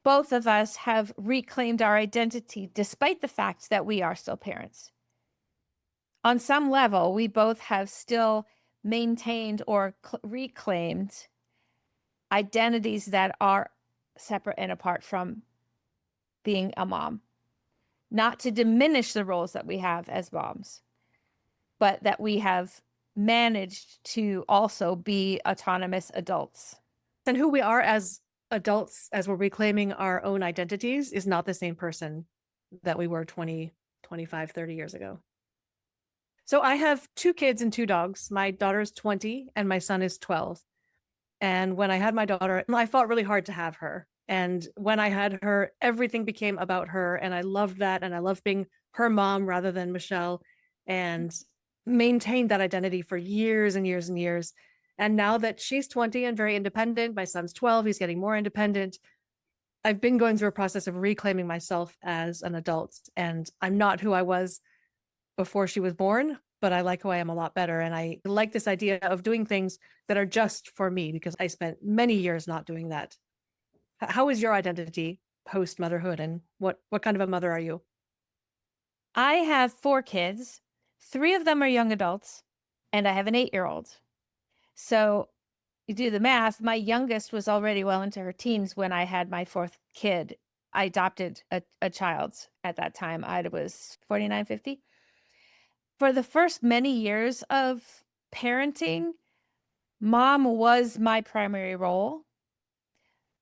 both of us have reclaimed our identity despite the fact that we are still parents. On some level, we both have still maintained or reclaimed identities that are separate and apart from being a mom. Not to diminish the roles that we have as moms, but that we have managed to also be autonomous adults. And who we are as adults, as we're reclaiming our own identities, is not the same person that we were 20, 25, 30 years ago. So I have two kids and two dogs. My daughter's 20 and my son is 12. And when I had my daughter, I fought really hard to have her. And when I had her, everything became about her. And I loved that. And I loved being her mom rather than Michelle, and maintained that identity for years and years and years. And now that she's 20 and very independent, my son's 12, he's getting more independent. I've been going through a process of reclaiming myself as an adult. And I'm not who I was before she was born, but I like who I am a lot better. And I like this idea of doing things that are just for me because I spent many years not doing that. How is your identity post motherhood, and what kind of a mother are you? I have 4 kids. 3 of them are young adults, and I have an 8-year-old. So you do the math. My youngest was already well into her teens when I had my 4th kid. I adopted a child at that time. I was 49, 50. For the first many years of parenting, mom was my primary role.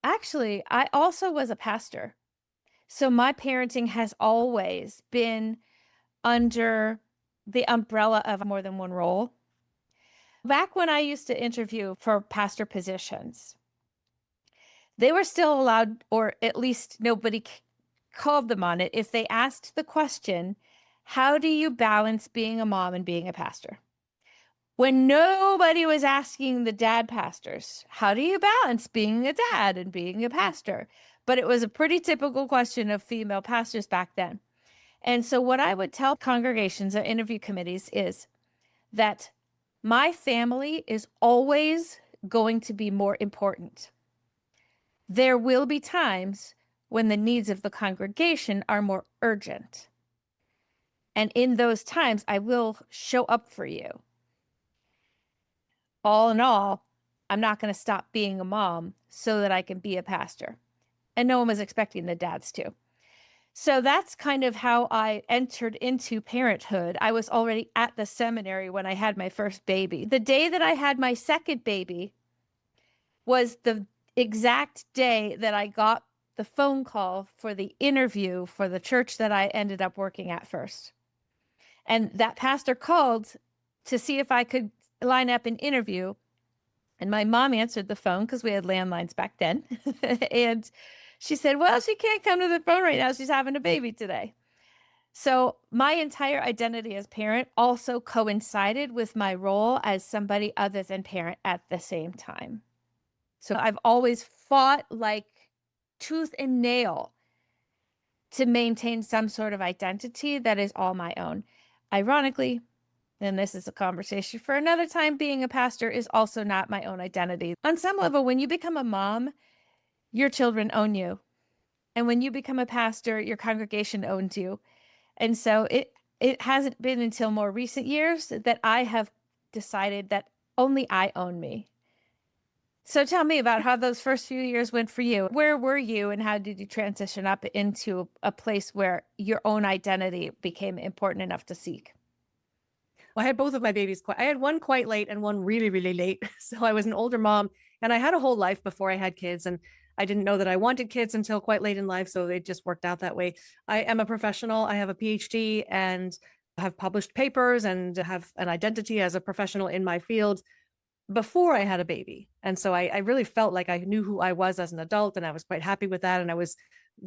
Actually, I also was a pastor. So my parenting has always been under the umbrella of more than one role. Back when I used to interview for pastor positions, they were still allowed, or at least nobody called them on it, if they asked the question, how do you balance being a mom and being a pastor? When nobody was asking the dad pastors, how do you balance being a dad and being a pastor? But it was a pretty typical question of female pastors back then. And so, what I would tell congregations or interview committees is that my family is always going to be more important. There will be times when the needs of the congregation are more urgent. And in those times, I will show up for you. All in all, I'm not going to stop being a mom so that I can be a pastor. And no one was expecting the dads to. So that's kind of how I entered into parenthood. I was already at the seminary when I had my first baby. The day that I had my second baby was the exact day that I got the phone call for the interview for the church that I ended up working at first. And that pastor called to see if I could line up an interview. And my mom answered the phone because we had landlines back then. And she said, well, she can't come to the phone right now. She's having a baby today. So my entire identity as parent also coincided with my role as somebody other than parent at the same time. So I've always fought like tooth and nail to maintain some sort of identity that is all my own. Ironically, and this is a conversation for another time, being a pastor is also not my own identity. On some level, when you become a mom, your children own you. And when you become a pastor, your congregation owns you. And so it hasn't been until more recent years that I have decided that only I own me. So tell me about how those first few years went for you. Where were you and how did you transition up into a place where your own identity became important enough to seek? Well, I had both of my babies I had one quite late and one really, really late. So I was an older mom, and I had a whole life before I had kids. And I didn't know that I wanted kids until quite late in life. So it just worked out that way. I am a professional. I have a PhD and have published papers and have an identity as a professional in my field before I had a baby. And so I really felt like I knew who I was as an adult, and I was quite happy with that. And I was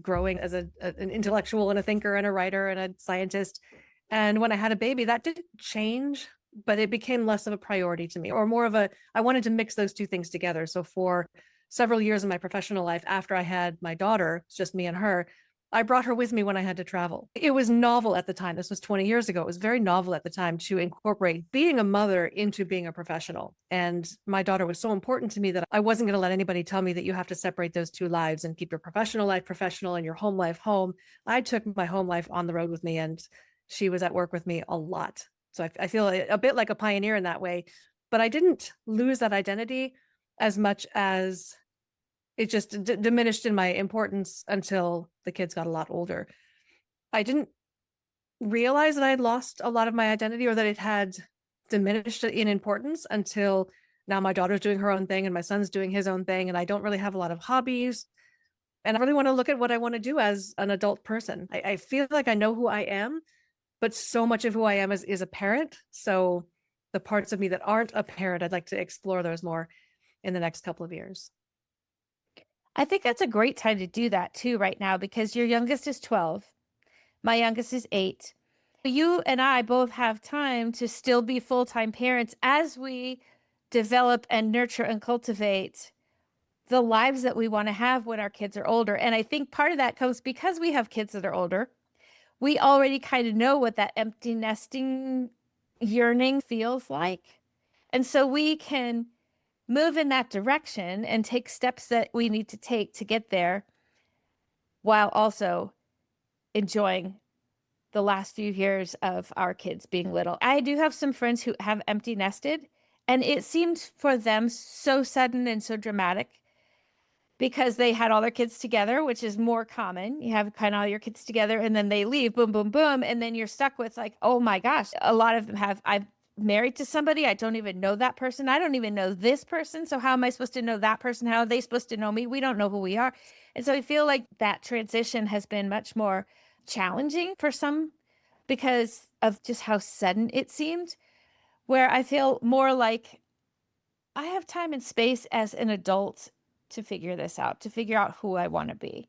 growing as an intellectual and a thinker and a writer and a scientist. And when I had a baby, that didn't change, but it became less of a priority to me, or more of I wanted to mix those two things together. So for several years in my professional life, after I had my daughter, it's just me and her, I brought her with me when I had to travel. It was novel at the time. This was 20 years ago. It was very novel at the time to incorporate being a mother into being a professional. And my daughter was so important to me that I wasn't going to let anybody tell me that you have to separate those two lives and keep your professional life professional and your home life home. I took my home life on the road with me, and she was at work with me a lot. So I feel a bit like a pioneer in that way. But I didn't lose that identity as much as it just diminished in my importance until the kids got a lot older. I didn't realize that I had lost a lot of my identity or that it had diminished in importance until now my daughter's doing her own thing and my son's doing his own thing. And I don't really have a lot of hobbies. And I really want to look at what I want to do as an adult person. I feel like I know who I am, but so much of who I am is a parent. So the parts of me that aren't a parent, I'd like to explore those more in the next couple of years. I think that's a great time to do that too right now because your youngest is 12. My youngest is 8. You and I both have time to still be full-time parents as we develop and nurture and cultivate the lives that we want to have when our kids are older. And I think part of that comes because we have kids that are older. We already kind of know what that empty nesting yearning feels like. And so we can move in that direction and take steps that we need to take to get there while also enjoying the last few years of our kids being little. I do have some friends who have empty nested, and it seemed for them so sudden and so dramatic because they had all their kids together, which is more common. You have kind of all your kids together and then they leave, boom, boom, boom. And then you're stuck with like, oh my gosh, a lot of them have, I'm married to somebody. I don't even know that person. I don't even know this person. So how am I supposed to know that person? How are they supposed to know me? We don't know who we are. And so I feel like that transition has been much more challenging for some because of just how sudden it seemed, where I feel more like I have time and space as an adult to figure this out, to figure out who I want to be.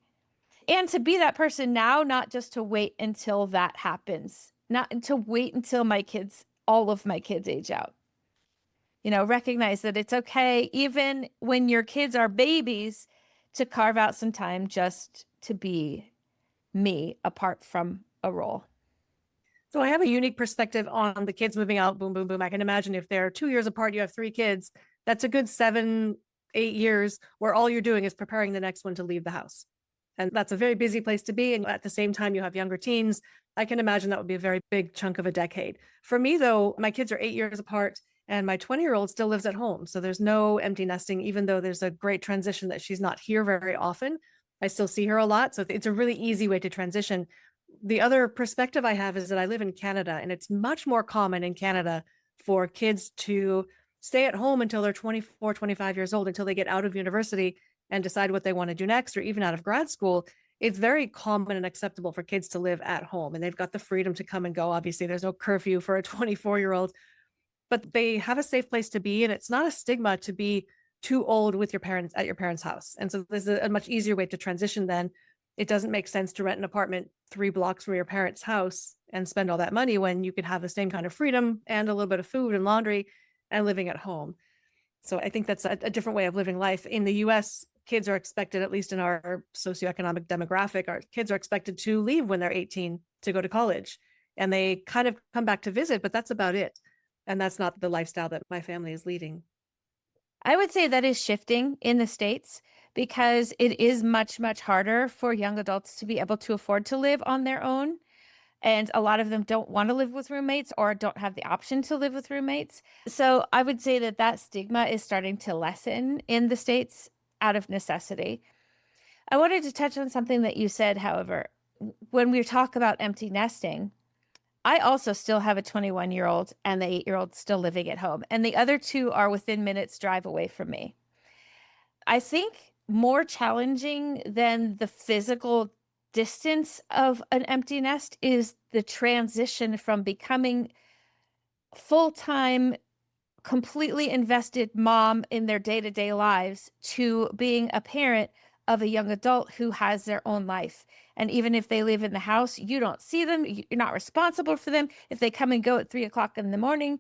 And to be that person now, not just to wait until that happens, not to wait until my kids, all of my kids age out. Recognize that it's okay, even when your kids are babies, to carve out some time just to be me apart from a role. So I have a unique perspective on the kids moving out. Boom, boom, boom. I can imagine if they're 2 years apart, you have 3 kids. That's a good 7, 8 years where all you're doing is preparing the next one to leave the house. And that's a very busy place to be. And at the same time, you have younger teens. I can imagine that would be a very big chunk of a decade. For me, though, my kids are 8 years apart and my 20-year-old still lives at home. So there's no empty nesting, even though there's a great transition that she's not here very often. I still see her a lot. So it's a really easy way to transition. The other perspective I have is that I live in Canada, and it's much more common in Canada for kids to stay at home until they're 24, 25 years old, until they get out of university and decide what they want to do next, or even out of grad school. It's very common and acceptable for kids to live at home, and they've got the freedom to come and go. Obviously, there's no curfew for a 24-year-old, but they have a safe place to be. And it's not a stigma to be too old with your parents at your parents' house. And so this is a much easier way to transition then. It doesn't make sense to rent an apartment 3 blocks from your parents' house and spend all that money when you could have the same kind of freedom and a little bit of food and laundry and living at home. So I think that's a different way of living life. In the US, kids are expected, at least in our socioeconomic demographic, our kids are expected to leave when they're 18 to go to college. And they kind of come back to visit, but that's about it. And that's not the lifestyle that my family is leading. I would say that is shifting in the States because it is much, much harder for young adults to be able to afford to live on their own. And a lot of them don't want to live with roommates or don't have the option to live with roommates. So I would say that that stigma is starting to lessen in the States out of necessity. I wanted to touch on something that you said, however, when we talk about empty nesting. I also still have a 21-year-old and the 8-year-old still living at home, and the other two are within minutes drive away from me. I think more challenging than the physical distance of an empty nest is the transition from becoming full-time, completely invested mom in their day-to-day lives to being a parent of a young adult who has their own life. And even if they live in the house, you don't see them. You're not responsible for them. If they come and go at 3 o'clock in the morning,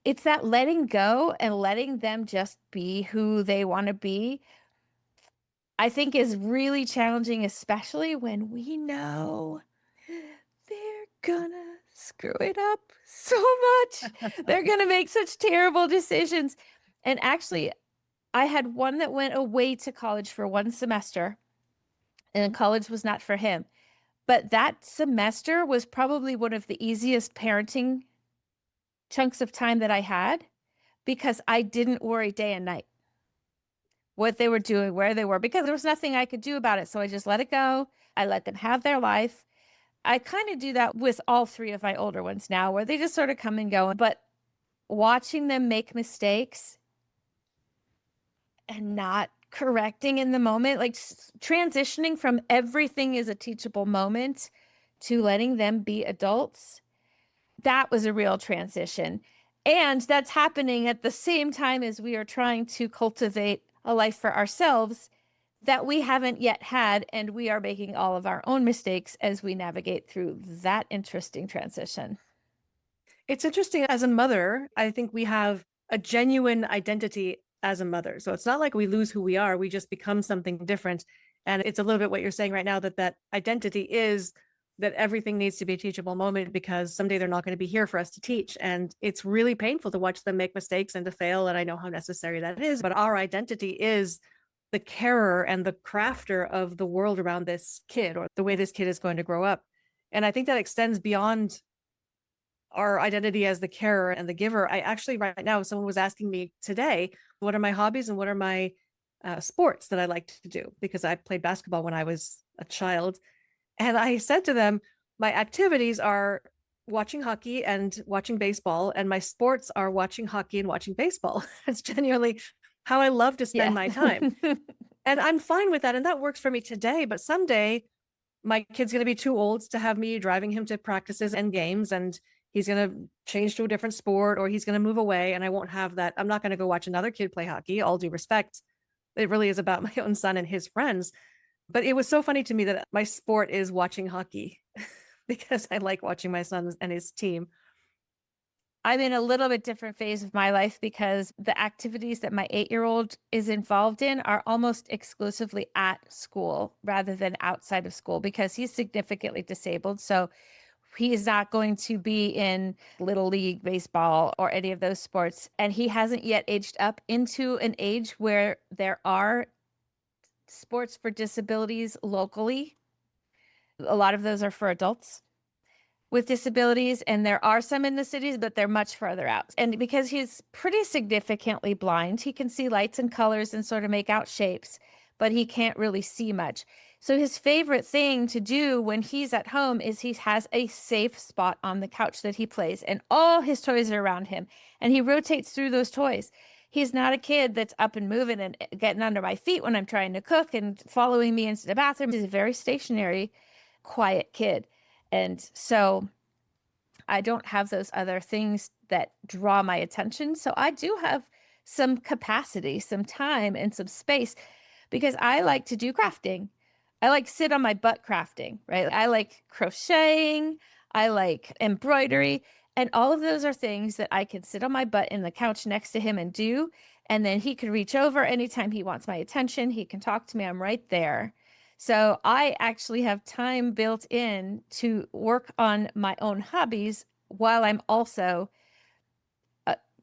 it's that letting go and letting them just be who they want to be. I think is really challenging, especially when we know they're gonna screw it up so much. They're gonna make such terrible decisions. And actually, I had one that went away to college for 1 semester, and college was not for him. But that semester was probably one of the easiest parenting chunks of time that I had because I didn't worry day and night what they were doing, where they were, because there was nothing I could do about it. So I just let it go. I let them have their life. I kind of do that with all 3 of my older ones now, where they just sort of come and go. But watching them make mistakes and not correcting in the moment, like transitioning from everything is a teachable moment to letting them be adults, that was a real transition. And that's happening at the same time as we are trying to cultivate a life for ourselves that we haven't yet had. And we are making all of our own mistakes as we navigate through that interesting transition. It's interesting. As a mother, I think we have a genuine identity as a mother. So it's not like we lose who we are, we just become something different. And it's a little bit what you're saying right now, that that identity is that everything needs to be a teachable moment because someday they're not going to be here for us to teach. And it's really painful to watch them make mistakes and to fail. And I know how necessary that is. But our identity is the carer and the crafter of the world around this kid, or the way this kid is going to grow up. And I think that extends beyond our identity as the carer and the giver. I actually, right now, someone was asking me today, what are my hobbies and what are my sports that I like to do? Because I played basketball when I was a child. And I said to them, my activities are watching hockey and watching baseball, and my sports are watching hockey and watching baseball. It's genuinely how I love to spend Yeah. my time. And I'm fine with that. And that works for me today. But someday my kid's going to be too old to have me driving him to practices and games, and he's going to change to a different sport, or he's going to move away, and I won't have that. I'm not going to go watch another kid play hockey. All due respect, it really is about my own son and his friends. But it was so funny to me that my sport is watching hockey because I like watching my son and his team. I'm in a little bit different phase of my life because the activities that my 8-year-old is involved in are almost exclusively at school rather than outside of school because he's significantly disabled. So he is not going to be in little league baseball or any of those sports. And he hasn't yet aged up into an age where there are sports for disabilities locally. A lot of those are for adults with disabilities, and there are some in the cities, but they're much further out. And because he's pretty significantly blind, he can see lights and colors and sort of make out shapes, but he can't really see much. So his favorite thing to do when he's at home is he has a safe spot on the couch that he plays, and all his toys are around him, and he rotates through those toys. He's not a kid that's up and moving and getting under my feet when I'm trying to cook and following me into the bathroom. He's a very stationary, quiet kid. And so I don't have those other things that draw my attention. So I do have some capacity, some time, and some space because I like to do crafting. I like sit on my butt crafting, right? I like crocheting, I like embroidery, and all of those are things that I can sit on my butt in the couch next to him and do. And then he can reach over anytime he wants my attention. He can talk to me. I'm right there. So I actually have time built in to work on my own hobbies while I'm also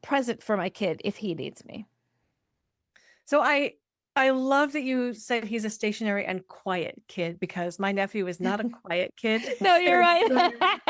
present for my kid if he needs me. So I love that you said he's a stationary and quiet kid, because my nephew is not a quiet kid. No, you're But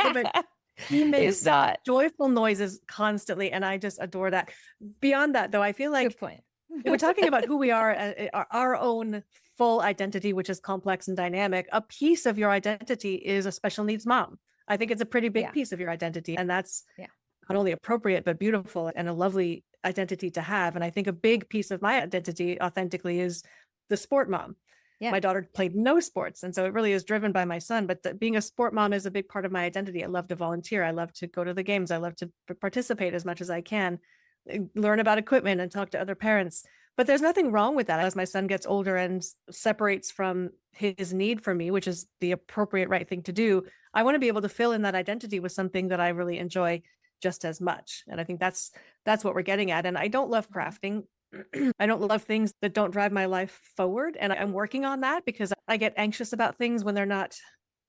right. he It's makes not. joyful noises constantly, and I just adore that. Beyond that, though, I feel Good like point. we're talking about who we are, our own full identity, which is complex and dynamic. A piece of your identity is a special needs mom. I think it's a pretty big Yeah. piece of your identity, and that's Yeah. not only appropriate but beautiful and a lovely identity to have. And I think a big piece of my identity authentically is the sport mom. Yeah. My daughter played no sports, and so it really is driven by my son. But being a sport mom is a big part of my identity. I love to volunteer. I love to go to the games. I love to participate as much as I can, learn about equipment, and talk to other parents. But there's nothing wrong with that. As my son gets older and separates from his need for me, which is the appropriate right thing to do, I want to be able to fill in that identity with something that I really enjoy just as much. And I think that's what we're getting at. And I don't love crafting. I don't love things that don't drive my life forward. And I'm working on that because I get anxious about things when they're not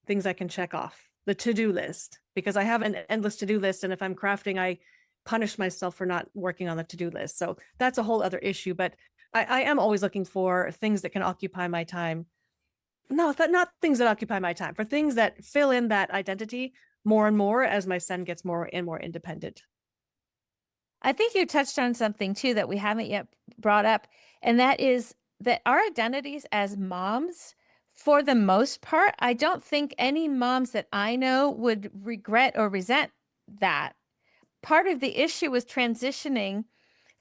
things I can check off the to-do list, because I have an endless to-do list. And if I'm crafting, I punish myself for not working on the to-do list. So that's a whole other issue. But I am always looking for things that can occupy my time. No, not things that occupy my time, for things that fill in that identity more and more as my son gets more and more independent. I think you touched on something too that we haven't yet brought up, and that is that our identities as moms, for the most part, I don't think any moms that I know would regret or resent that. Part of the issue was transitioning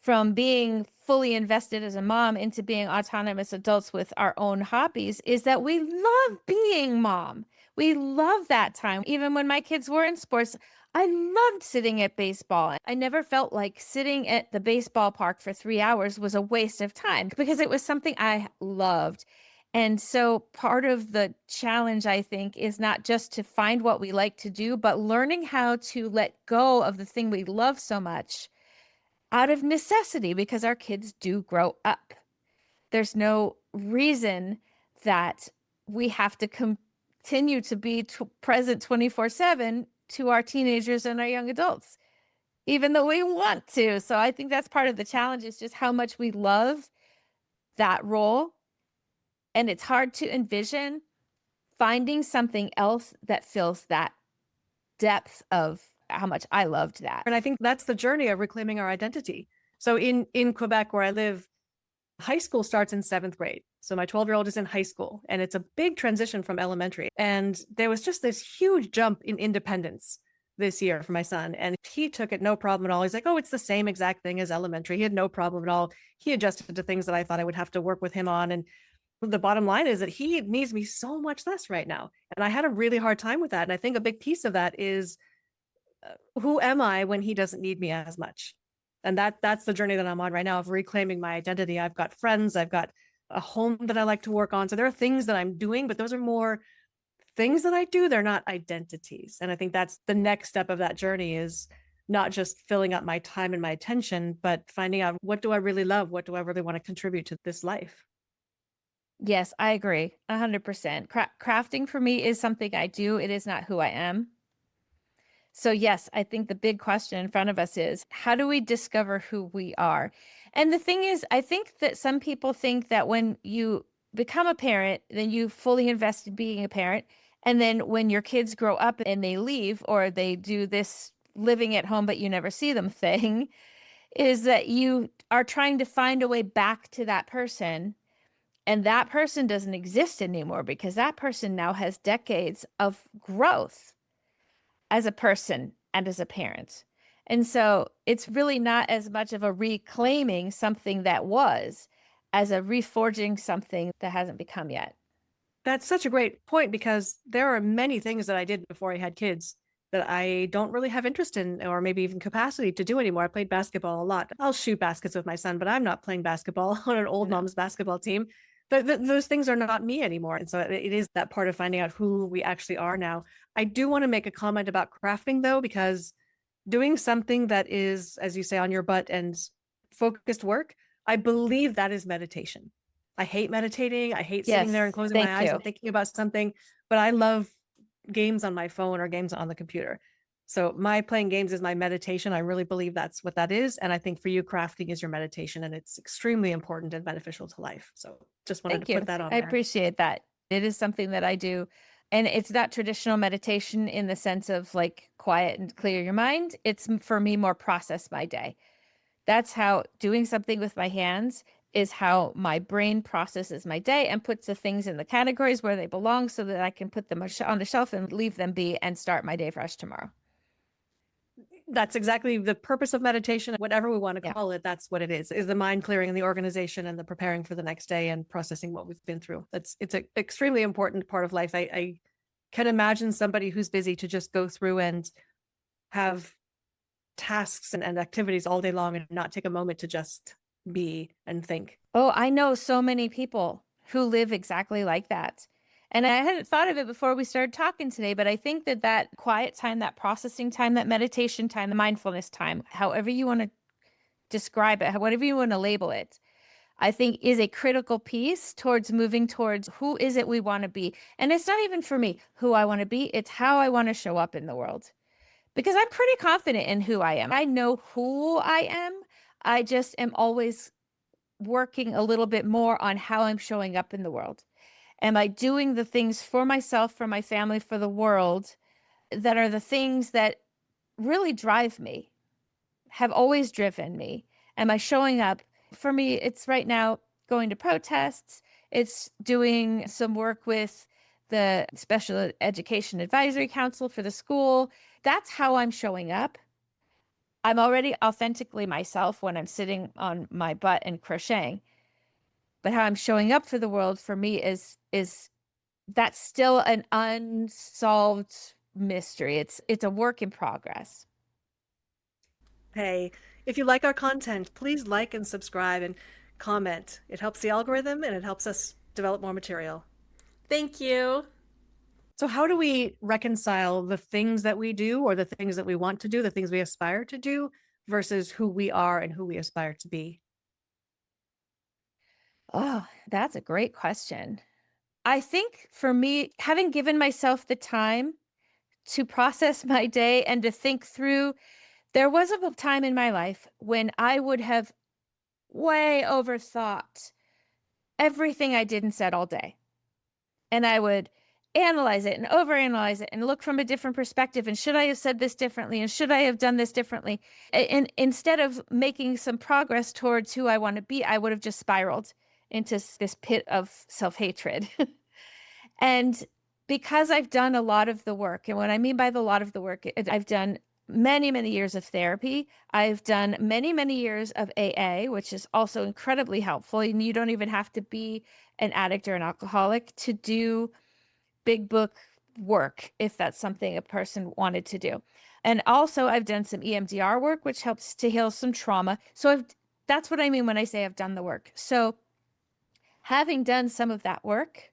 from being fully invested as a mom into being autonomous adults with our own hobbies is that we love being mom. We love that time. Even when my kids were in sports, I loved sitting at baseball. I never felt like sitting at the baseball park for 3 hours was a waste of time because it was something I loved. And so part of the challenge, I think, is not just to find what we like to do, but learning how to let go of the thing we love so much out of necessity because our kids do grow up. There's no reason that we have to continue to be present 24/7 to our teenagers and our young adults, even though we want to. So I think that's part of the challenge is just how much we love that role. And it's hard to envision finding something else that fills that depth of how much I loved that. And I think that's the journey of reclaiming our identity. So in Quebec, where I live, high school starts in seventh grade. So my 12-year-old is in high school, and it's a big transition from elementary. And there was just this huge jump in independence this year for my son. And he took it no problem at all. He's like, oh, it's the same exact thing as elementary. He had no problem at all. He adjusted to things that I thought I would have to work with him on. And the bottom line is that he needs me so much less right now. And I had a really hard time with that. And I think a big piece of that is who am I when he doesn't need me as much? And that's the journey that I'm on right now of reclaiming my identity. I've got friends, I've got a home that I like to work on. So there are things that I'm doing, but those are more things that I do. They're not identities. And I think that's the next step of that journey is not just filling up my time and my attention, but finding out what do I really love? What do I really want to contribute to this life? Yes, I agree 100%. Crafting for me is something I do. It is not who I am. So, yes, I think the big question in front of us is how do we discover who we are? And the thing is, I think that some people think that when you become a parent, then you fully invest in being a parent. And then when your kids grow up and they leave or they do this living at home, but you never see them thing, is that you are trying to find a way back to that person. And that person doesn't exist anymore because that person now has decades of growth as a person and as a parent. And so it's really not as much of a reclaiming something that was as a reforging something that hasn't become yet. That's such a great point because there are many things that I did before I had kids that I don't really have interest in or maybe even capacity to do anymore. I played basketball a lot. I'll shoot baskets with my son, but I'm not playing basketball on an old No. mom's basketball team. Those things are not me anymore. And so it is that part of finding out who we actually are now. I do want to make a comment about crafting though, because doing something that is, as you say, on your butt and focused work, I believe that is meditation. I hate meditating. I hate sitting there and Yes, closing my thank eyes you. and thinking about something, but I love games on my phone or games on the computer. So my playing games is my meditation. I really believe that's what that is. And I think for you, crafting is your meditation and it's extremely important and beneficial to life. So just wanted to Thank put you. that on I there. appreciate that. It is something that I do. And it's not traditional meditation in the sense of like quiet and clear your mind. It's for me more process my day. That's how doing something with my hands is how my brain processes my day and puts the things in the categories where they belong so that I can put them on the shelf and leave them be and start my day fresh tomorrow. That's exactly the purpose of meditation, whatever we want to Yeah. call it. That's what it is the mind clearing and the organization and the preparing for the next day and processing what we've been through. It's an extremely important part of life. I can imagine somebody who's busy to just go through and have tasks and activities all day long and not take a moment to just be and think. Oh, I know so many people who live exactly like that. And I hadn't thought of it before we started talking today, but I think that that quiet time, that processing time, that meditation time, the mindfulness time, however you want to describe it, whatever you want to label it, I think is a critical piece towards moving towards who is it we want to be. And it's not even for me who I want to be, it's how I want to show up in the world. Because I'm pretty confident in who I am. I know who I am. I just am always working a little bit more on how I'm showing up in the world. Am I doing the things for myself, for my family, for the world that are the things that really drive me, have always driven me? Am I showing up? For me, it's right now going to protests, it's doing some work with the Special Education Advisory Council for the school. That's how I'm showing up. I'm already authentically myself when I'm sitting on my butt and crocheting. But how I'm showing up for the world for me is that's still an unsolved mystery. It's a work in progress. Hey, if you like our content, please like and subscribe and comment. It helps the algorithm and it helps us develop more material. Thank you. So, how do we reconcile the things that we do or the things that we want to do, the things we aspire to do versus who we are and who we aspire to be? Oh, that's a great question. I think for me, having given myself the time to process my day and to think through, there was a time in my life when I would have way overthought everything I did and said all day. And I would analyze it and overanalyze it and look from a different perspective. And should I have said this differently? And should I have done this differently? And instead of making some progress towards who I want to be, I would have just spiraled into this pit of self hatred. And because I've done a lot of the work, and what I mean by the lot of the work, I've done many, many years of therapy. I've done many, many years of AA, which is also incredibly helpful. And you don't even have to be an addict or an alcoholic to do big book work if that's something a person wanted to do. And also, I've done some EMDR work, which helps to heal some trauma. So that's what I mean when I say I've done the work. So having done some of that work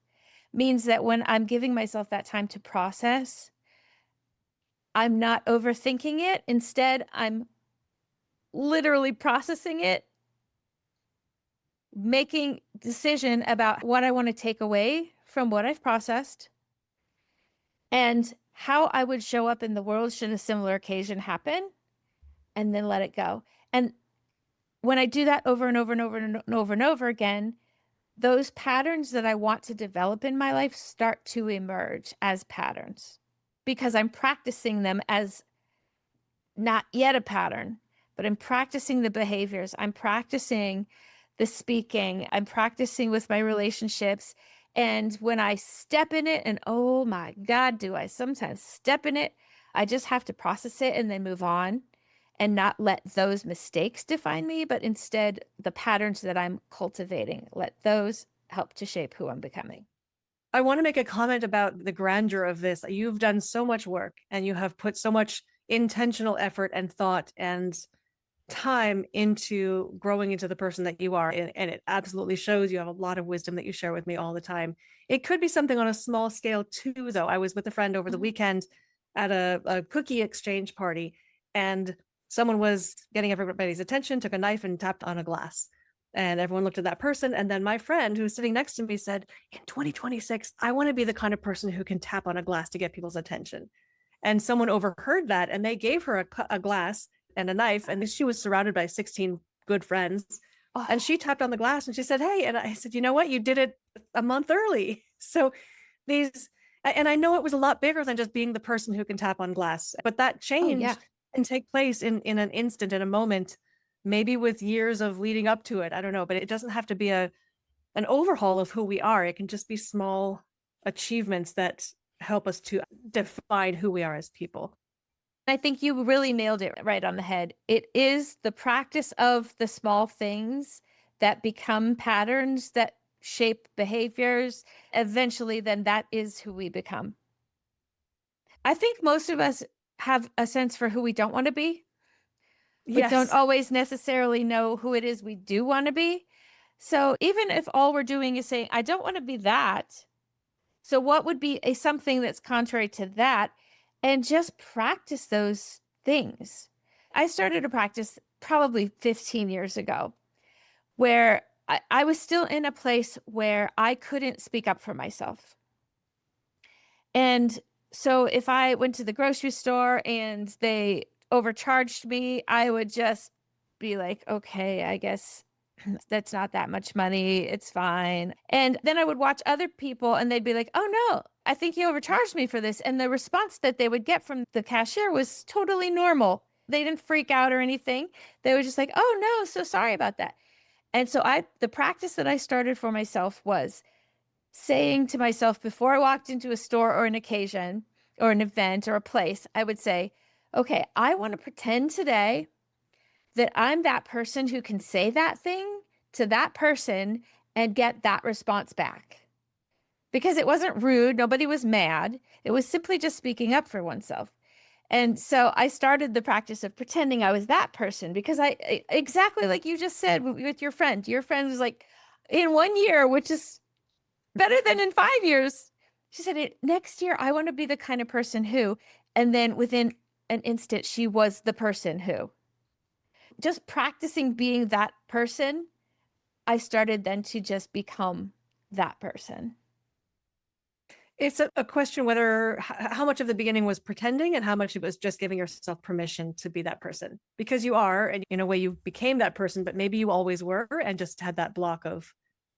means that when I'm giving myself that time to process, I'm not overthinking it. Instead, I'm literally processing it, making decision about what I want to take away from what I've processed and how I would show up in the world should a similar occasion happen, and then let it go. And when I do that over and over and over and over and over again, those patterns that I want to develop in my life start to emerge as patterns because I'm practicing them as not yet a pattern, but I'm practicing the behaviors. I'm practicing the speaking. I'm practicing with my relationships. And when I step in it, and oh my God, do I sometimes step in it, I just have to process it and then move on and not let those mistakes define me, but instead the patterns that I'm cultivating, let those help to shape who I'm becoming. I want to make a comment about the grandeur of this. You've done so much work and you have put so much intentional effort and thought and time into growing into the person that you are. And it absolutely shows. You have a lot of wisdom that you share with me all the time. It could be something on a small scale too, though. I was with a friend over the Mhm. weekend at a cookie exchange party, and someone was getting everybody's attention, took a knife and tapped on a glass. And everyone looked at that person. And then my friend who was sitting next to me said, in 2026, I want to be the kind of person who can tap on a glass to get people's attention. And someone overheard that and they gave her a glass and a knife. And she was surrounded by 16 good friends. And Oh, she tapped on the glass and she said, hey, and I said, you know what? You did it a month early. So these, and I know it was a lot bigger than just being the person who can tap on glass, but that oh yeah. change can take place in an instant, in a moment, maybe with years of leading up to it. I don't know, but it doesn't have to be an overhaul of who we are. It can just be small achievements that help us to define who we are as people. I think you really nailed it right on the head. It is the practice of the small things that become patterns that shape behaviors. Eventually, then that is who we become. I think most of us have a sense for who we don't want to be, but don't Yes. always necessarily know who it is we do want to be. So even if all we're doing is saying, I don't want to be that. So what would be a something that's contrary to that? And just practice those things. I started to practice probably 15 years ago, where I was still in a place where I couldn't speak up for myself. And so if I went to the grocery store and they overcharged me, I would just be like, okay, I guess that's not that much money. It's fine. And then I would watch other people and they'd be like, oh no, I think you overcharged me for this. And the response that they would get from the cashier was totally normal. They didn't freak out or anything. They were just like, oh no, so sorry about that. And so the practice that I started for myself was saying to myself before I walked into a store or an occasion or an event or a place, I would say, okay, I want to pretend today that I'm that person who can say that thing to that person and get that response back. Because it wasn't rude, nobody was mad. It was simply just speaking up for oneself. And so I started the practice of pretending I was that person because exactly like you just said with your friend was like, in 1 year, which is better than in 5 years. She said, next year, I want to be the kind of person who, and then within an instant, she was the person who. Just practicing being that person, I started then to just become that person. It's a question whether how much of the beginning was pretending and how much it was just giving yourself permission to be that person, because you are, and in a way you became that person, but maybe you always were and just had that block of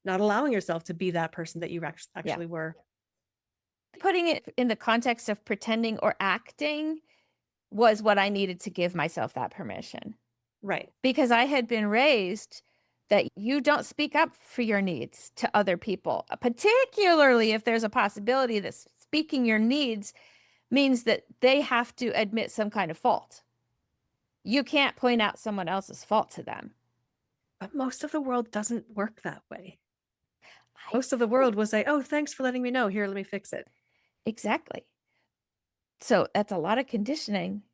not allowing yourself to be that person that you actually were. Putting it in the context of pretending or acting was what I needed to give myself that permission. Right. Because I had been raised that you don't speak up for your needs to other people, particularly if there's a possibility that speaking your needs means that they have to admit some kind of fault. You can't point out someone else's fault to them. But most of the world doesn't work that way. I Most of the world will say, oh, thanks for letting me know. Here, let me fix it. Exactly. So that's a lot of conditioning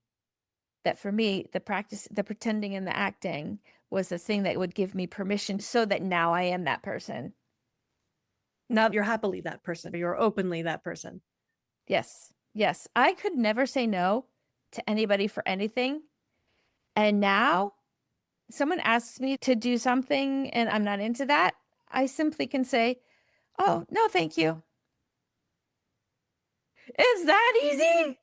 that for me, the practice, the pretending and the acting was the thing that would give me permission so that now I am that person. Now you're happily that person, or you're openly that person. Yes. Yes. I could never say no to anybody for anything. And now someone asks me to do something and I'm not into that, I simply can say, oh, no, thank you. It's that easy.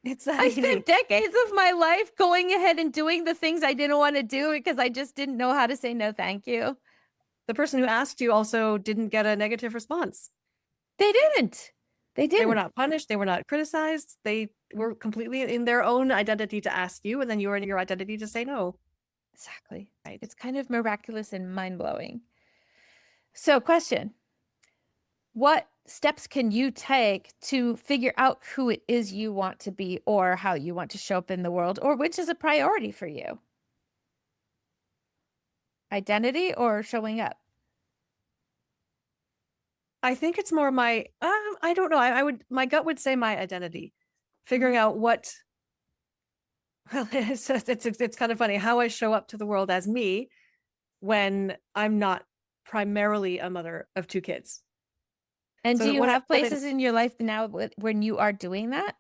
It's that I easy. spent decades of my life going ahead and doing the things I didn't want to do because I just didn't know how to say no, thank you. The person who asked you also didn't get a negative response. They didn't. They They were didn't. not punished. They were not criticized. They were completely in their own identity to ask you, and then you were in your identity to say no. Exactly. Right. It's kind of miraculous and mind-blowing. So, question. What steps can you take to figure out who it is you want to be or how you want to show up in the world or which is a priority for you? Identity or showing up? I think it's more my, I don't know. My gut would say my identity, figuring out what, well, it's kind of funny how I show up to the world as me when I'm not primarily a mother of two kids. And So do you what have what I places in your life now when you are doing that?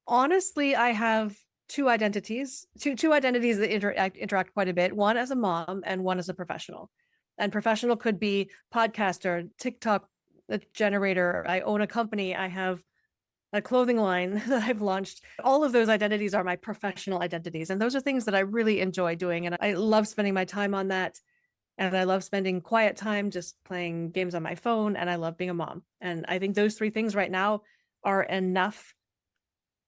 honestly, I have two identities, two identities that interact quite a bit. One as a mom and one as a professional. And professional could be podcaster, TikTok generator. I own a company. I have a clothing line that I've launched. All of those identities are my professional identities. And those are things that I really enjoy doing. And I love spending my time on that. And I love spending quiet time just playing games on my phone. And I love being a mom. And I think those three things right now are enough.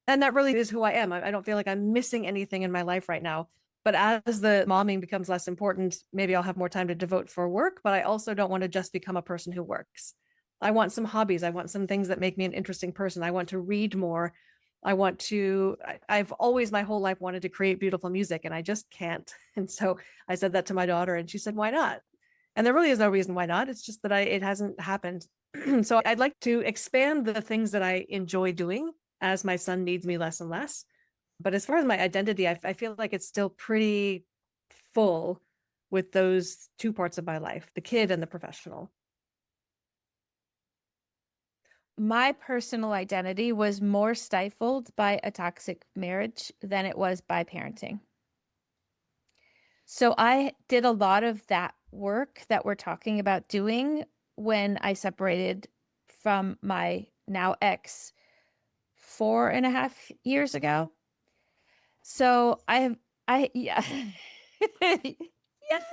And that really is who I am. I don't feel like I'm missing anything in my life right now. But as the momming becomes less important, maybe I'll have more time to devote for work. But I also don't want to just become a person who works. I want some hobbies. I want some things that make me an interesting person. I want to read more. I've always my whole life wanted to create beautiful music and I just can't. And so I said that to my daughter and she said, why not? And there really is no reason why not. It's just that it hasn't happened. So I'd like to expand the things that I enjoy doing as my son needs me less and less. But as far as my identity, I feel like it's still pretty full with those two parts of my life, the kid and the professional. My personal identity was more stifled by a toxic marriage than it was by parenting. So I did a lot of that work that we're talking about doing when I separated from my now ex 4.5 years ago. So yeah. Yes.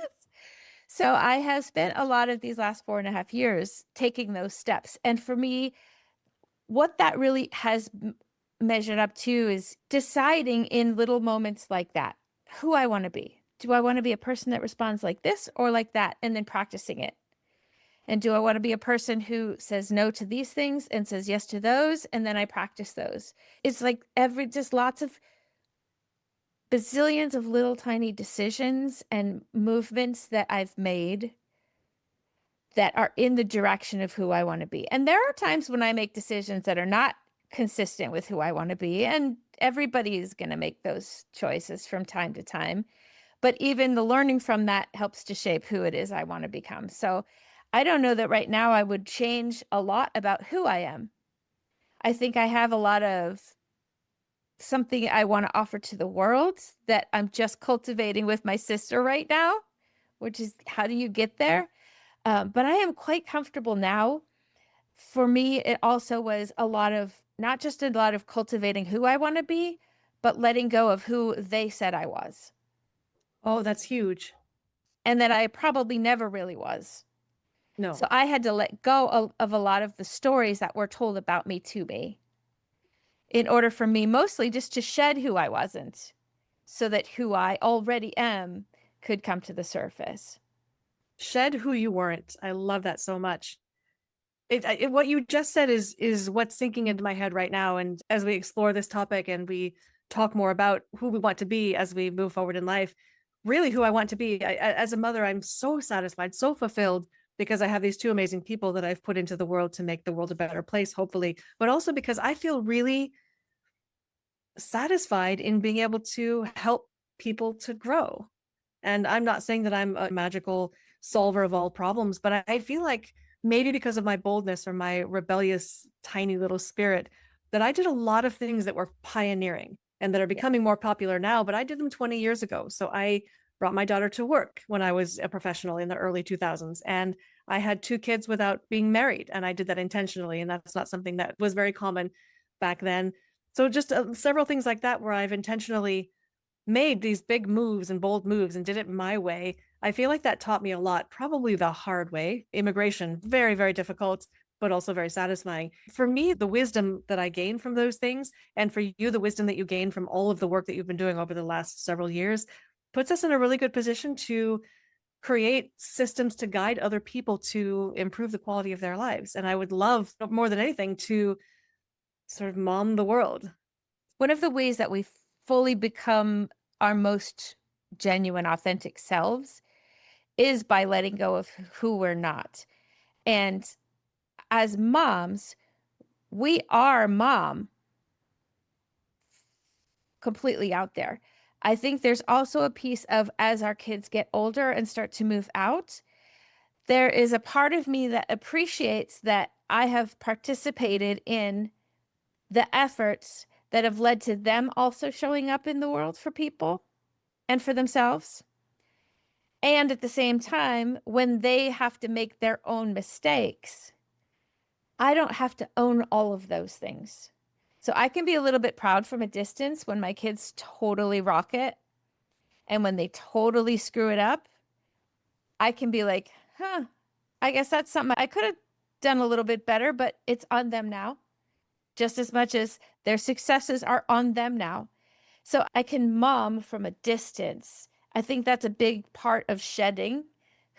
So I have spent a lot of these last 4.5 years taking those steps. And for me, what that really has measured up to is deciding in little moments like that who I want to be. Do I want to be a person that responds like this or like that? And then practicing it. And do I want to be a person who says no to these things and says yes to those? And then I practice those. It's like just lots of bazillions of little tiny decisions and movements that I've made that are in the direction of who I want to be. And there are times when I make decisions that are not consistent with who I want to be. And everybody is going to make those choices from time to time. But even the learning from that helps to shape who it is I want to become. So I don't know that right now I would change a lot about who I am. I think I have a lot of something I want to offer to the world that I'm just cultivating with my sister right now, which is how do you get there? But I am quite comfortable now. For me, it also was a lot of not just a lot of cultivating who I want to be, but letting go of who they said I was Oh, that's huge. and that I probably never really was. So No. I had to let go of a lot of the stories that were told about me to me in order for me mostly just to shed who I wasn't so that who I already am could come to the surface. Shed who you weren't. I love that so much. What you just said is what's sinking into my head right now. And as we explore this topic and we talk more about who we want to be as we move forward in life, really who I want to be. As a mother, I'm so satisfied, so fulfilled because I have these two amazing people that I've put into the world to make the world a better place, hopefully, but also because I feel really satisfied in being able to help people to grow. And I'm not saying that I'm a magical solver of all problems, but I feel like maybe because of my boldness or my rebellious, tiny little spirit, that I did a lot of things that were pioneering and that are Yeah. becoming more popular now, but I did them 20 years ago. So I brought my daughter to work when I was a professional in the early 2000s. And I had two kids without being married. And I did that intentionally. And that's not something that was very common back then. So just several things like that where I've intentionally made these big moves and bold moves and did it my way. I feel like that taught me a lot, probably the hard way. Immigration, very, very difficult, but also very satisfying. For me, the wisdom that I gained from those things, and for you, the wisdom that you gain from all of the work that you've been doing over the last several years, puts us in a really good position to create systems to guide other people to improve the quality of their lives. And I would love more than anything to sort of mom the world. One of the ways that we fully become our most genuine, authentic selves is by letting go of who we're not. And as moms, we are mom completely out there. I think there's also a piece of as our kids get older and start to move out, there is a part of me that appreciates that I have participated in the efforts that have led to them also showing up in the world for people and for themselves. And at the same time, when they have to make their own mistakes, I don't have to own all of those things. So I can be a little bit proud from a distance when my kids totally rock it. And when they totally screw it up, I can be like, huh, I guess that's something I could have done a little bit better, but it's on them now, just as much as their successes are on them now. So I can mom from a distance. I think that's a big part of shedding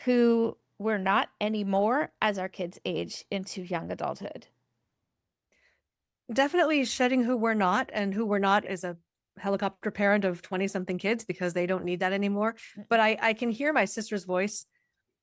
who we're not anymore as our kids age into young adulthood. Definitely shedding who we're not, and who we're not is a helicopter parent of 20 something kids because they don't need that anymore. But I can hear my sister's voice.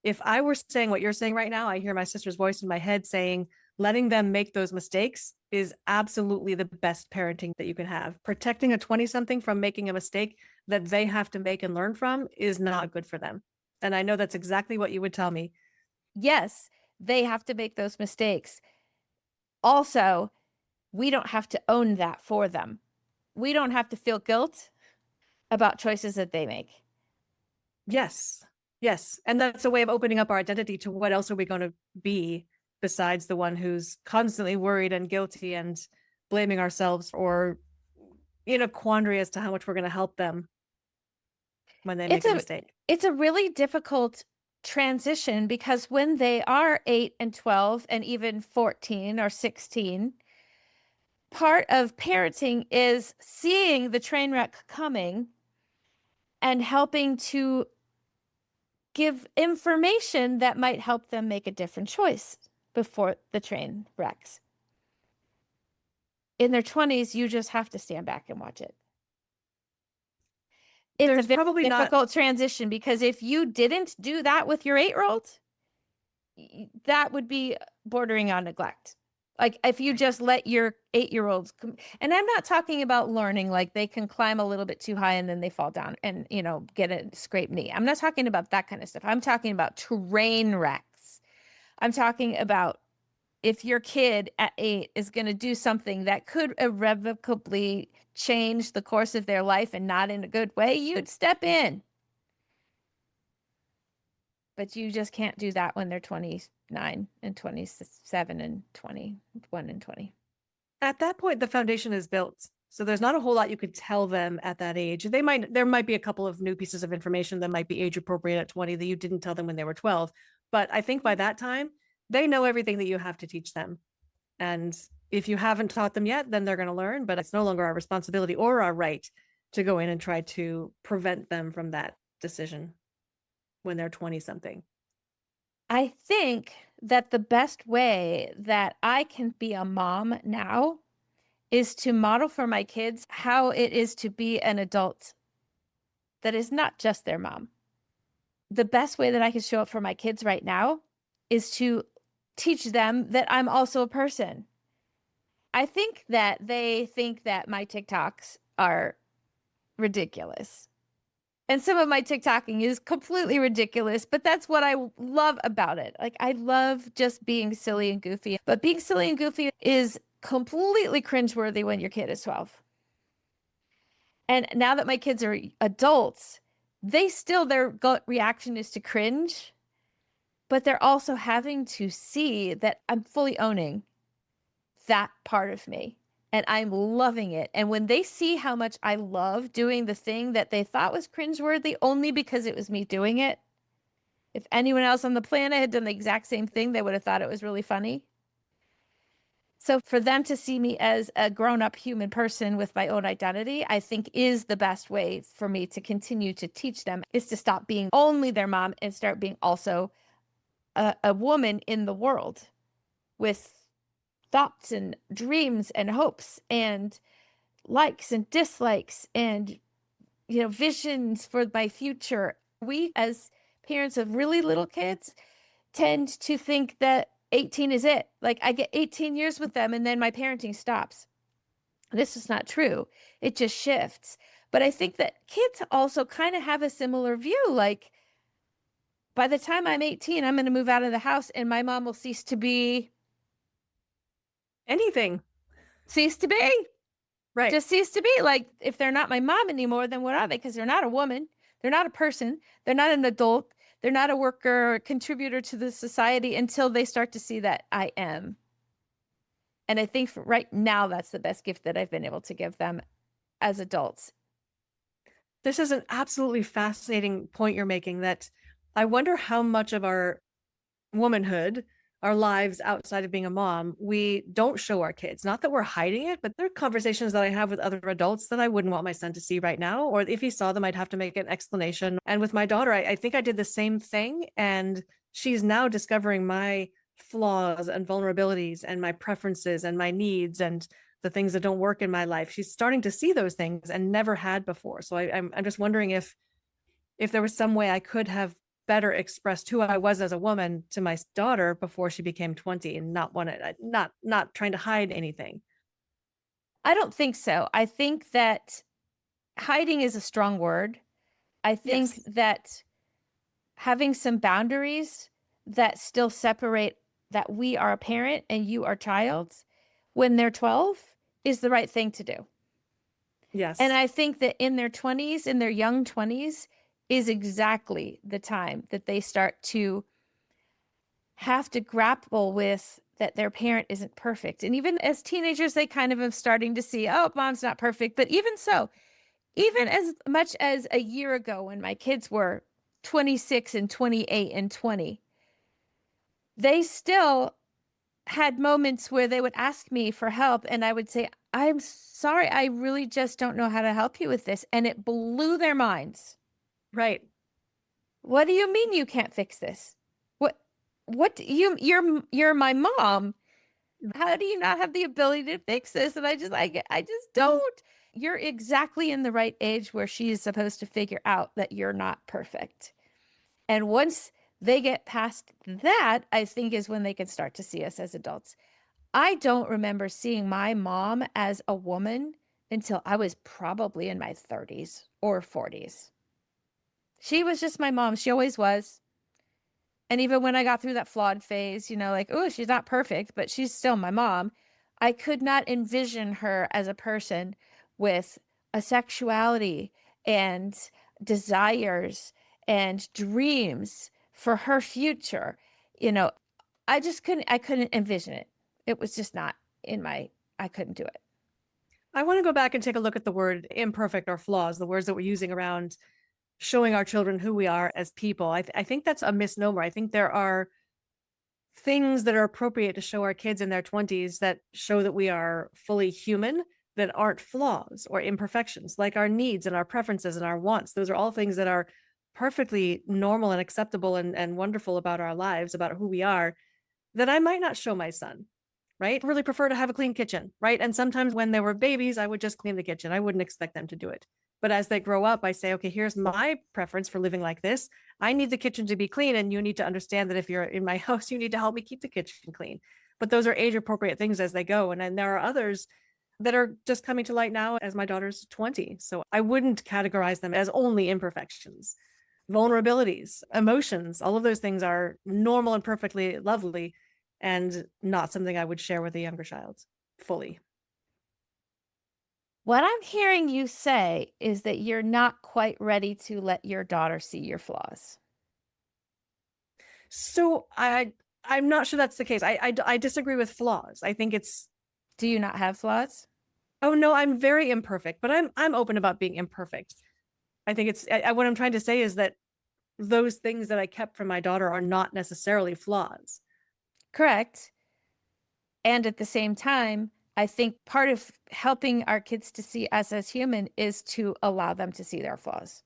If I were saying what you're saying right now, I hear my sister's voice in my head saying, letting them make those mistakes is absolutely the best parenting that you can have. Protecting a 20 something from making a mistake that they have to make and learn from is not good for them. And I know that's exactly what you would tell me. Yes, they have to make those mistakes. Also, we don't have to own that for them. We don't have to feel guilt about choices that they make. Yes. Yes. And that's a way of opening up our identity to what else are we going to be besides the one who's constantly worried and guilty and blaming ourselves or in a quandary as to how much we're going to help them when they It's make a a mistake. it's a really difficult transition because when they are 8 and 12 and even 14 or 16, part of parenting is seeing the train wreck coming and helping to give information that might help them make a different choice before the train wrecks. In their 20s, you just have to stand back and watch it. It's a There's very probably not difficult transition because if you didn't do that with your 8-year-old, that would be bordering on neglect. Like if you just let your 8-year-olds, and I'm not talking about learning, like they can climb a little bit too high and then they fall down and, get a scraped knee. I'm not talking about that kind of stuff. I'm talking about train wrecks. I'm talking about if your kid at 8 is going to do something that could irrevocably change the course of their life and not in a good way, you'd step in. But you just can't do that when they're 29 and 27 and 21 and 20. at that point the foundation is built. So there's not a whole lot you could tell them at that age. There might be a couple of new pieces of information that might be age appropriate at 20 that you didn't tell them when they were 12. But I think by that time, they know everything that you have to teach them. And if you haven't taught them yet, then they're going to learn, but it's no longer our responsibility or our right to go in and try to prevent them from that decision when they're 20 something. I think that the best way that I can be a mom now is to model for my kids how it is to be an adult that is not just their mom. The best way that I can show up for my kids right now is to teach them that I'm also a person. I think that they think that my TikToks are ridiculous. And some of my TikToking is completely ridiculous, but that's what I love about it. Like, I love just being silly and goofy, but being silly and goofy is completely cringeworthy when your kid is 12. And now that my kids are adults, their gut reaction is to cringe, but they're also having to see that I'm fully owning that part of me and I'm loving it. And when they see how much I love doing the thing that they thought was cringeworthy only because it was me doing it, if anyone else on the planet had done the exact same thing, they would have thought it was really funny. So for them to see me as a grown-up human person with my own identity, I think is the best way for me to continue to teach them is to stop being only their mom and start being also a woman in the world with thoughts and dreams and hopes and likes and dislikes and visions for my future. We as parents of really little kids tend to think that 18 is it. Like I get 18 years with them and then my parenting stops. This is not true. It just shifts. But I think that kids also kind of have a similar view. Like by the time I'm 18, I'm going to move out of the house and my mom will cease to be. Anything. Cease to be. Right. Just cease to be. Like if they're not my mom anymore, then what are they? Because they're not a woman. They're not a person. They're not an adult. They're not a worker or a contributor to the society until they start to see that I am. And I think right now, that's the best gift that I've been able to give them as adults. This is an absolutely fascinating point you're making, that I wonder how much of our womanhood, our lives outside of being a mom, we don't show our kids. Not that we're hiding it, but there are conversations that I have with other adults that I wouldn't want my son to see right now. Or if he saw them, I'd have to make an explanation. And with my daughter, I think I did the same thing. And she's now discovering my flaws and vulnerabilities and my preferences and my needs and the things that don't work in my life. She's starting to see those things and never had before. So I'm just wondering if there was some way I could have better expressed who I was as a woman to my daughter before she became 20 and not trying to hide anything. I don't think so. I think that hiding is a strong word. I think Yes. that having some boundaries that still separate that we are a parent and you are child when they're 12 is the right thing to do. Yes. And I think that in their 20s, in their young 20s, is exactly the time that they start to have to grapple with that their parent isn't perfect. And even as teenagers, they kind of are starting to see, oh, mom's not perfect. But even so, even as much as a year ago when my kids were 26 and 28 and 20, they still had moments where they would ask me for help and I would say, I'm sorry, I really just don't know how to help you with this. And it blew their minds. Right. What do you mean you can't fix this? You're my mom. How do you not have the ability to fix this? And I just don't. You're exactly in the right age where she is supposed to figure out that you're not perfect. And once they get past that, I think is when they can start to see us as adults. I don't remember seeing my mom as a woman until I was probably in my 30s or 40s. She was just my mom. She always was. And even when I got through that flawed phase, like, oh, she's not perfect, but she's still my mom, I could not envision her as a person with a sexuality and desires and dreams for her future. You know, I couldn't envision it. It was just not I couldn't do it. I want to go back and take a look at the word imperfect or flaws, the words that we're using around showing our children who we are as people. I think that's a misnomer. I think there are things that are appropriate to show our kids in their 20s that show that we are fully human, that aren't flaws or imperfections, like our needs and our preferences and our wants. Those are all things that are perfectly normal and acceptable and wonderful about our lives, about who we are, that I might not show my son, right? Really prefer to have a clean kitchen, right? And sometimes when they were babies, I would just clean the kitchen. I wouldn't expect them to do it. But as they grow up, I say, okay, here's my preference for living like this. I need the kitchen to be clean. And you need to understand that if you're in my house, you need to help me keep the kitchen clean. But those are age appropriate things as they go. And then there are others that are just coming to light now as my daughter's 20. So I wouldn't categorize them as only imperfections. Vulnerabilities, emotions, all of those things are normal and perfectly lovely and not something I would share with a younger child fully. What I'm hearing you say is that you're not quite ready to let your daughter see your flaws. So I'm not sure that's the case. I disagree with flaws. I think it's, Do you not have flaws? oh no, I'm very imperfect, but I'm open about being imperfect. I think it's what I'm trying to say is that those things that I kept from my daughter are not necessarily flaws. Correct. And at the same time, I think part of helping our kids to see us as human is to allow them to see their flaws.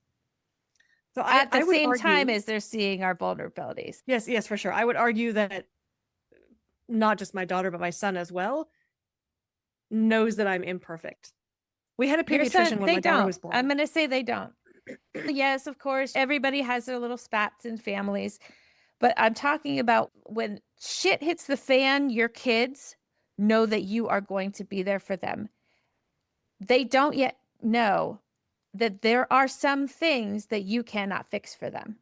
So At the I would same time argue, as they're seeing our vulnerabilities. yes, for sure. I would argue that not just my daughter, but my son as well knows that I'm imperfect. We had a Your son, pediatrician when they my daughter don't. was born. I'm going to say they don't. Yes, of course, everybody has their little spats in families, but I'm talking about when shit hits the fan, your kids know that you are going to be there for them. They don't yet know that there are some things that you cannot fix for them.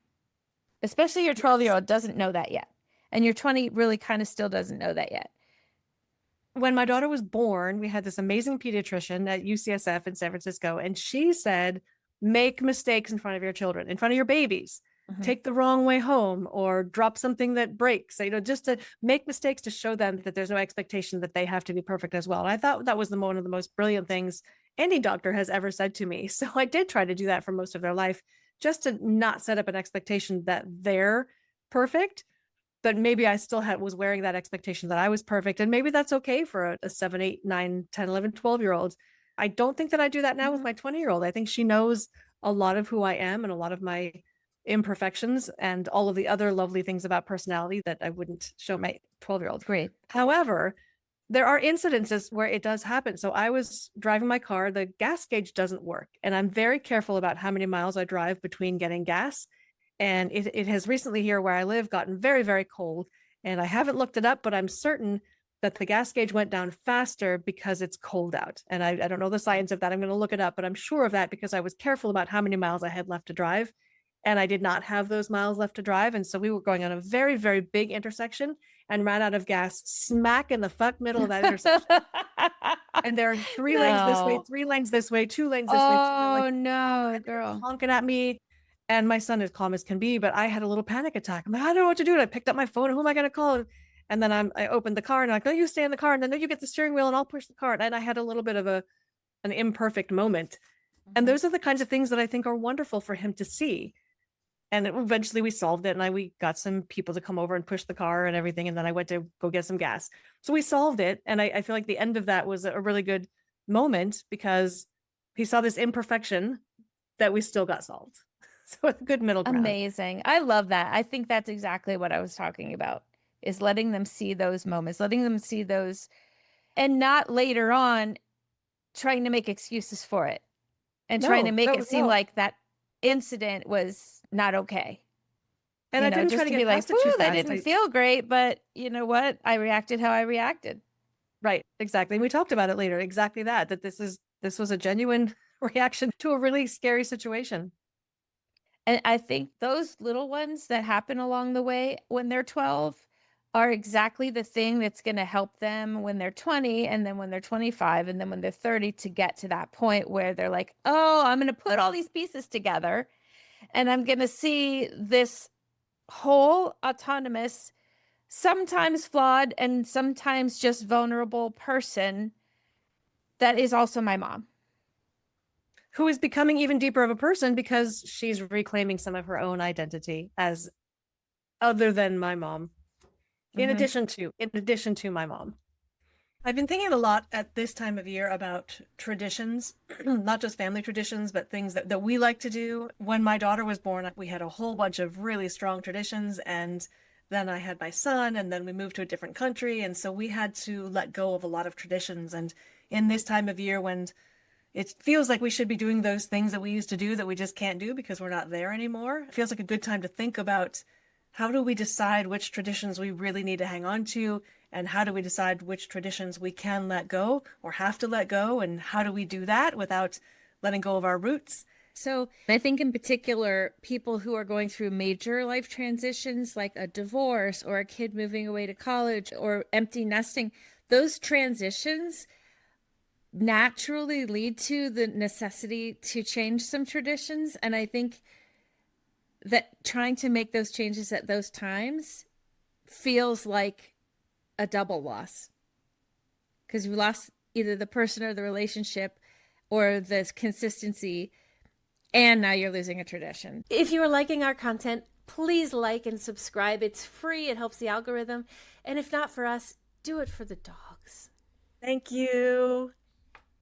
Especially your 12-year-old doesn't know that yet. And your 20 really kind of still doesn't know that yet. When my daughter was born, we had this amazing pediatrician at UCSF in San Francisco, and she said, make mistakes in front of your children, in front of your babies. Mhm. Take the wrong way home or drop something that breaks, just to make mistakes to show them that there's no expectation that they have to be perfect as well. And I thought that was one of the most brilliant things any doctor has ever said to me. So I did try to do that for most of their life, just to not set up an expectation that they're perfect, but maybe I still was wearing that expectation that I was perfect. And maybe that's okay for a 7, 8, 9, 10, 11, 12-year old. I don't think that I do that now with my 20-year-old. I think she knows a lot of who I am and a lot of my imperfections and all of the other lovely things about personality that I wouldn't show my 12-year-old. Great. However, there are incidences where it does happen. So I was driving my car, the gas gauge doesn't work, and I'm very careful about how many miles I drive between getting gas. And it has recently here where I live gotten very, very cold. And I haven't looked it up, but I'm certain that the gas gauge went down faster because it's cold out. And I don't know the science of that. I'm going to look it up, but I'm sure of that because I was careful about how many miles I had left to drive. And I did not have those miles left to drive. And so we were going on a very, very big intersection and ran out of gas smack in the fuck middle of that intersection. And there are 3 lanes this way, No. 3 lanes this way, 2 lanes this way. Oh no, And they're girl. honking at me. And my son is calm as can be, but I had a little panic attack. I'm like, I don't know what to do. And I picked up my phone. Who am I going to call? And then I opened the car and I'm like, no, you stay in the car. And then no, you get the steering wheel and I'll push the car. And I had a little bit of an imperfect moment. And those are the kinds of things that I think are wonderful for him to see. And eventually we solved it. And we got some people to come over and push the car and everything. And then I went to go get some gas. So we solved it. And I feel like the end of that was a really good moment because he saw this imperfection that we still got solved. So it's a good middle ground. Amazing. I love that. I think that's exactly what I was talking about, is letting them see those moments, letting them see those, and not later on trying to make excuses for it and trying to make it seem like that incident was not okay. And I didn't try to get like, past it too "Ooh, that fast. didn't feel great, but you know what? I reacted how I reacted." Right, exactly. And we talked about it later. Exactly that this was a genuine reaction to a really scary situation. And I think those little ones that happen along the way when they're 12 are exactly the thing that's going to help them when they're 20 and then when they're 25 and then when they're 30 to get to that point where they're like, "Oh, I'm going to put all these pieces together and I'm going to see this whole autonomous, sometimes flawed and sometimes just vulnerable person that is also my mom." Who is becoming even deeper of a person because she's reclaiming some of her own identity as other than my mom. In addition to my mom. I've been thinking a lot at this time of year about traditions, not just family traditions, but things that we like to do. When my daughter was born, we had a whole bunch of really strong traditions. And then I had my son, and then we moved to a different country. And so we had to let go of a lot of traditions. And in this time of year, when it feels like we should be doing those things that we used to do that we just can't do because we're not there anymore, it feels like a good time to think about how do we decide which traditions we really need to hang on to, and how do we decide which traditions we can let go or have to let go, and how do we do that without letting go of our roots? So I think in particular, people who are going through major life transitions like a divorce or a kid moving away to college or empty nesting, those transitions naturally lead to the necessity to change some traditions. And I think that trying to make those changes at those times feels like a double loss because you lost either the person or the relationship or the consistency, and now you're losing a tradition. If you are liking our content, please like and subscribe. It's free. It helps the algorithm. And if not for us, do it for the dogs. Thank you.